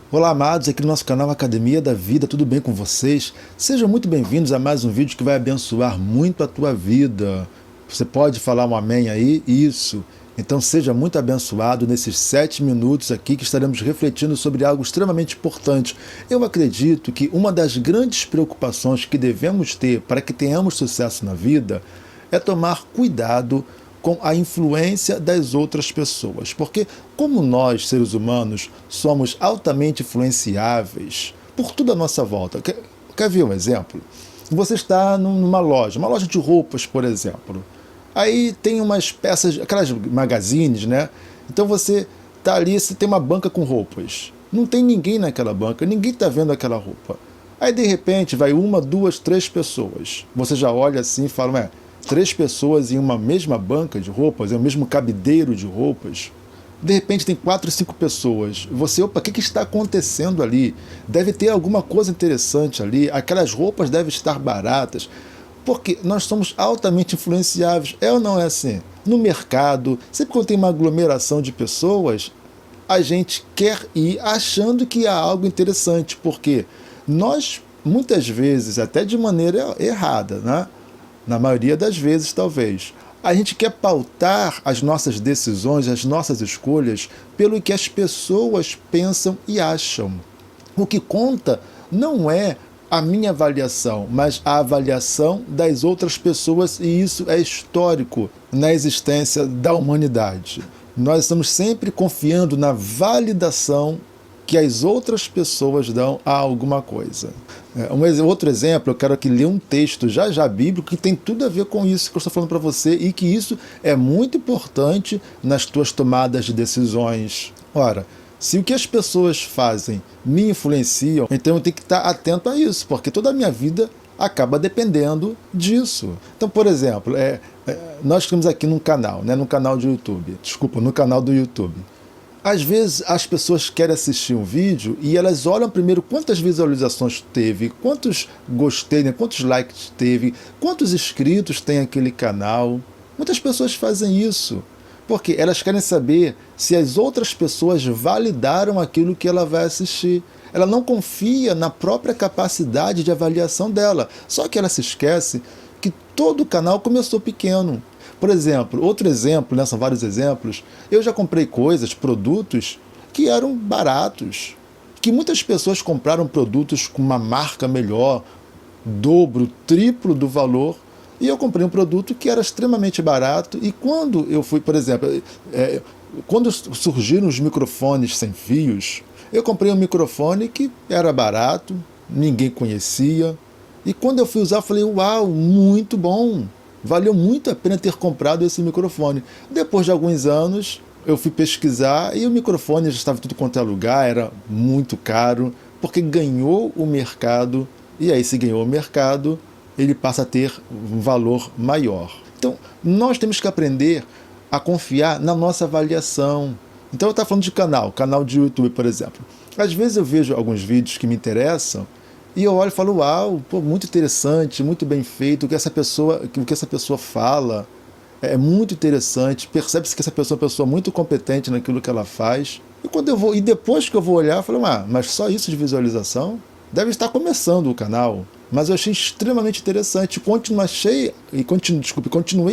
Olá, amados, aqui no nosso canal Academia da Vida, tudo bem com vocês? Sejam muito bem-vindos a mais um vídeo que vai abençoar muito a tua vida. Você pode falar um amém aí? Isso. Então seja muito abençoado nesses 7 minutos aqui que estaremos refletindo sobre algo extremamente importante. Eu acredito que uma das grandes preocupações que devemos ter para que tenhamos sucesso na vida é tomar cuidado com a influência das outras pessoas. Porque como nós, seres humanos, somos altamente influenciáveis por tudo à nossa volta. Quer ver um exemplo? Você está numa loja, uma loja de roupas, por exemplo. Aí tem umas peças, aquelas magazines, né? Então você está ali, você tem uma banca com roupas. Não tem ninguém naquela banca, ninguém está vendo aquela roupa. Aí de repente vai uma, duas, três pessoas. Você já olha assim e fala, 3 pessoas em uma mesma banca de roupas, em um mesmo cabideiro de roupas. De repente tem 4, 5 pessoas. Você, opa, o que está acontecendo ali? Deve ter alguma coisa interessante ali. Aquelas roupas devem estar baratas. Porque nós somos altamente influenciáveis. É ou não é assim? No mercado, sempre quando tem uma aglomeração de pessoas, a gente quer ir achando que há algo interessante. Porque nós, muitas vezes, até de maneira errada, né? Na maioria das vezes, talvez, a gente quer pautar as nossas decisões, as nossas escolhas, pelo que as pessoas pensam e acham. O que conta não é a minha avaliação, mas a avaliação das outras pessoas, e isso é histórico na existência da humanidade. Nós estamos sempre confiando na validação que as outras pessoas dão a alguma coisa. Outro exemplo, eu quero aqui ler um texto já bíblico que tem tudo a ver com isso que eu estou falando para você e que isso é muito importante nas tuas tomadas de decisões. Ora, se o que as pessoas fazem me influenciam, então eu tenho que estar atento a isso, porque toda a minha vida acaba dependendo disso. Então, por exemplo, nós estamos aqui num canal, né, no canal de YouTube, no canal do YouTube. Às vezes as pessoas querem assistir um vídeo e elas olham primeiro quantas visualizações teve, quantos gostei, né, quantos likes teve, quantos inscritos tem aquele canal. Muitas pessoas fazem isso, porque elas querem saber se as outras pessoas validaram aquilo que ela vai assistir. Ela não confia na própria capacidade de avaliação dela, só que ela se esquece que todo canal começou pequeno. Por exemplo, outro exemplo, né, são vários exemplos, eu já comprei coisas, produtos que eram baratos, que muitas pessoas compraram produtos com uma marca melhor, dobro, triplo do valor, e eu comprei um produto que era extremamente barato, e quando eu fui, por exemplo, quando surgiram os microfones sem fios, eu comprei um microfone que era barato, ninguém conhecia, e quando eu fui usar, eu falei, uau, muito bom! Valeu muito a pena ter comprado esse microfone. Depois de alguns anos, eu fui pesquisar e o microfone já estava em tudo quanto é lugar, era muito caro, porque ganhou o mercado, e aí se ganhou o mercado, ele passa a ter um valor maior. Então, nós temos que aprender a confiar na nossa avaliação. Então, eu estava falando de canal de YouTube, por exemplo. Às vezes eu vejo alguns vídeos que me interessam, e eu olho e falo, uau, pô, muito interessante, muito bem feito, o que essa pessoa fala é muito interessante, percebe-se que essa pessoa é uma pessoa muito competente naquilo que ela faz. E depois que eu vou olhar, eu falo, mas só isso de visualização? Deve estar começando o canal. Mas eu achei extremamente interessante, continuei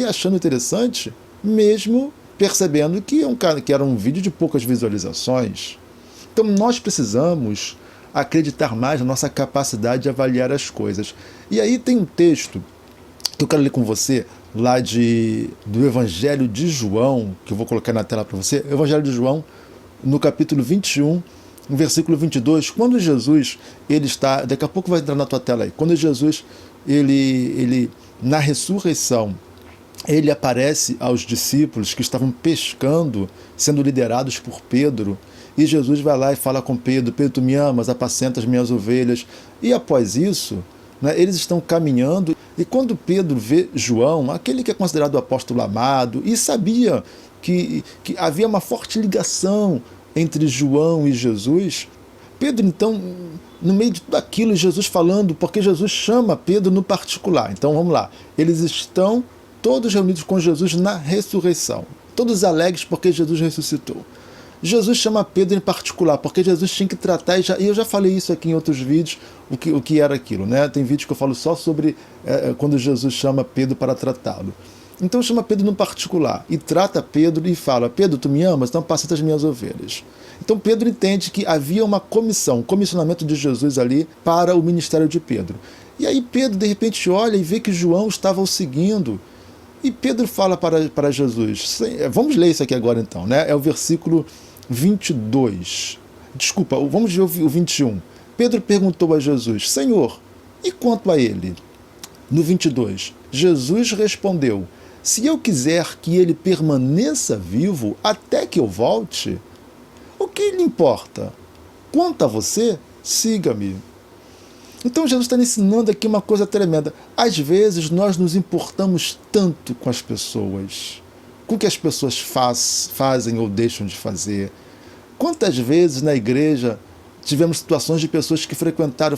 achando interessante, mesmo percebendo que era um vídeo de poucas visualizações. Então nós precisamos acreditar mais na nossa capacidade de avaliar as coisas. E aí tem um texto que eu quero ler com você, lá do Evangelho de João, que eu vou colocar na tela para você, Evangelho de João, no capítulo 21, no versículo 22, quando Jesus, ele está, daqui a pouco vai entrar na tua tela aí, quando Jesus, ele na ressurreição, ele aparece aos discípulos que estavam pescando, sendo liderados por Pedro, e Jesus vai lá e fala com Pedro, Pedro, tu me amas, apacenta as minhas ovelhas. E após isso, né, eles estão caminhando, e quando Pedro vê João, aquele que é considerado o apóstolo amado, e sabia que havia uma forte ligação entre João e Jesus, Pedro, então, no meio de tudo aquilo, Jesus falando, porque Jesus chama Pedro no particular. Então vamos lá, eles estão todos reunidos com Jesus na ressurreição, todos alegres porque Jesus ressuscitou. Jesus chama Pedro em particular, porque Jesus tinha que tratar, e eu já falei isso aqui em outros vídeos, o que era aquilo, né? Tem vídeos que eu falo só sobre quando Jesus chama Pedro para tratá-lo. Então chama Pedro no particular, e trata Pedro e fala: Pedro, tu me amas? Então passa as minhas ovelhas. Então Pedro entende que havia uma comissão, um comissionamento de Jesus ali para o ministério de Pedro. E aí Pedro de repente olha e vê que João estava o seguindo. E Pedro fala para Jesus, vamos ler isso aqui agora então, né? É o versículo 22. Desculpa, vamos ver o 21. Pedro perguntou a Jesus: Senhor, e quanto a ele? No 22, Jesus respondeu: se eu quiser que ele permaneça vivo até que eu volte, o que lhe importa? Quanto a você, siga-me. Então Jesus está ensinando aqui uma coisa tremenda. Às vezes nós nos importamos tanto com as pessoas, com o que as pessoas fazem ou deixam de fazer. Quantas vezes na igreja tivemos situações de pessoas que frequentaram,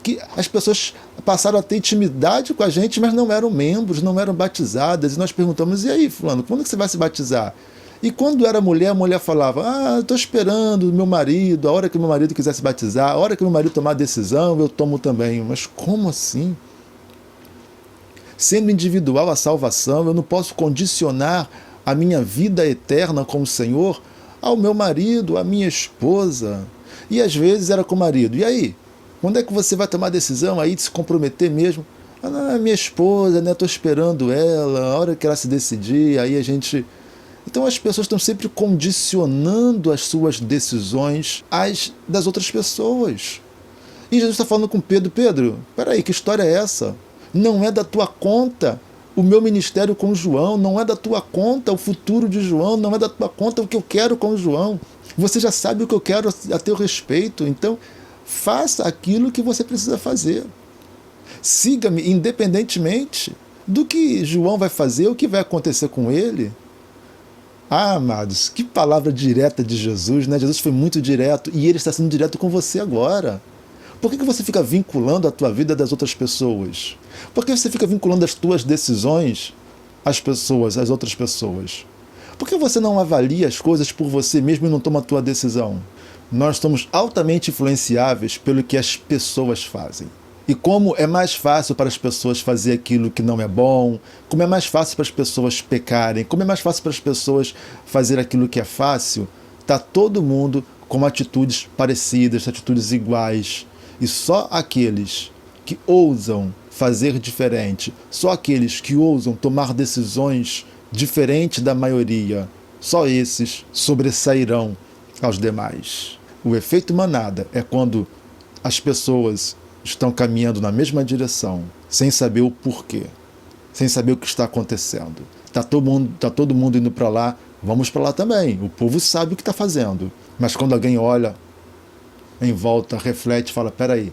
que as pessoas passaram a ter intimidade com a gente, mas não eram membros, não eram batizadas. E nós perguntamos: e aí, fulano, quando que você vai se batizar? E quando era mulher, a mulher falava: estou esperando meu marido, a hora que meu marido quiser se batizar, a hora que meu marido tomar a decisão, eu tomo também. Mas como assim? Sendo individual a salvação, eu não posso condicionar a minha vida eterna com o Senhor ao meu marido, à minha esposa. E às vezes era com o marido: e aí? Quando é que você vai tomar a decisão aí de se comprometer mesmo? Não, minha esposa, né? Estou esperando ela, a hora que ela se decidir, aí a gente... Então as pessoas estão sempre condicionando as suas decisões às das outras pessoas. E Jesus está falando com Pedro: Pedro, peraí, que história é essa? Não é da tua conta o meu ministério com João, não é da tua conta o futuro de João, não é da tua conta o que eu quero com João. Você já sabe o que eu quero a teu respeito, então faça aquilo que você precisa fazer. Siga-me independentemente do que João vai fazer, o que vai acontecer com ele. Ah, amados, que palavra direta de Jesus, né? Jesus foi muito direto e ele está sendo direto com você agora. Por que você fica vinculando a tua vida das outras pessoas? Por que você fica vinculando as tuas decisões às pessoas, às outras pessoas? Por que você não avalia as coisas por você mesmo e não toma a tua decisão? Nós somos altamente influenciáveis pelo que as pessoas fazem. E como é mais fácil para as pessoas fazer aquilo que não é bom, como é mais fácil para as pessoas pecarem, como é mais fácil para as pessoas fazer aquilo que é fácil, está todo mundo com atitudes parecidas, atitudes iguais. E só aqueles que ousam fazer diferente, só aqueles que ousam tomar decisões diferentes da maioria, só esses sobressairão aos demais. O efeito manada é quando as pessoas estão caminhando na mesma direção, sem saber o porquê, sem saber o que está acontecendo. Está todo mundo indo para lá, vamos para lá também. O povo sabe o que está fazendo. Mas quando alguém olha em volta, reflete, fala: peraí,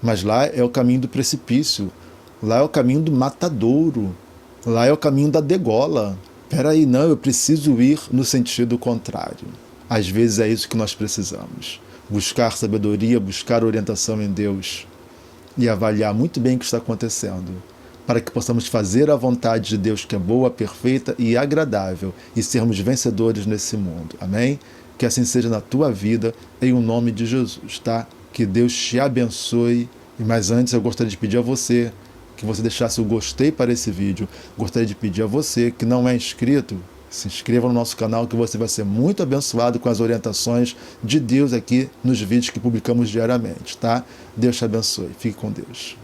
mas lá é o caminho do precipício, lá é o caminho do matadouro, lá é o caminho da degola. Peraí, não, eu preciso ir no sentido contrário. Às vezes é isso que nós precisamos. Buscar sabedoria, buscar orientação em Deus e avaliar muito bem o que está acontecendo, para que possamos fazer a vontade de Deus, que é boa, perfeita e agradável, e sermos vencedores nesse mundo. Amém? Que assim seja na tua vida, em nome de Jesus, tá? Que Deus te abençoe. Mas antes eu gostaria de pedir a você que você deixasse o gostei para esse vídeo. Gostaria de pedir a você que não é inscrito, se inscreva no nosso canal, que você vai ser muito abençoado com as orientações de Deus aqui nos vídeos que publicamos diariamente, tá? Deus te abençoe. Fique com Deus.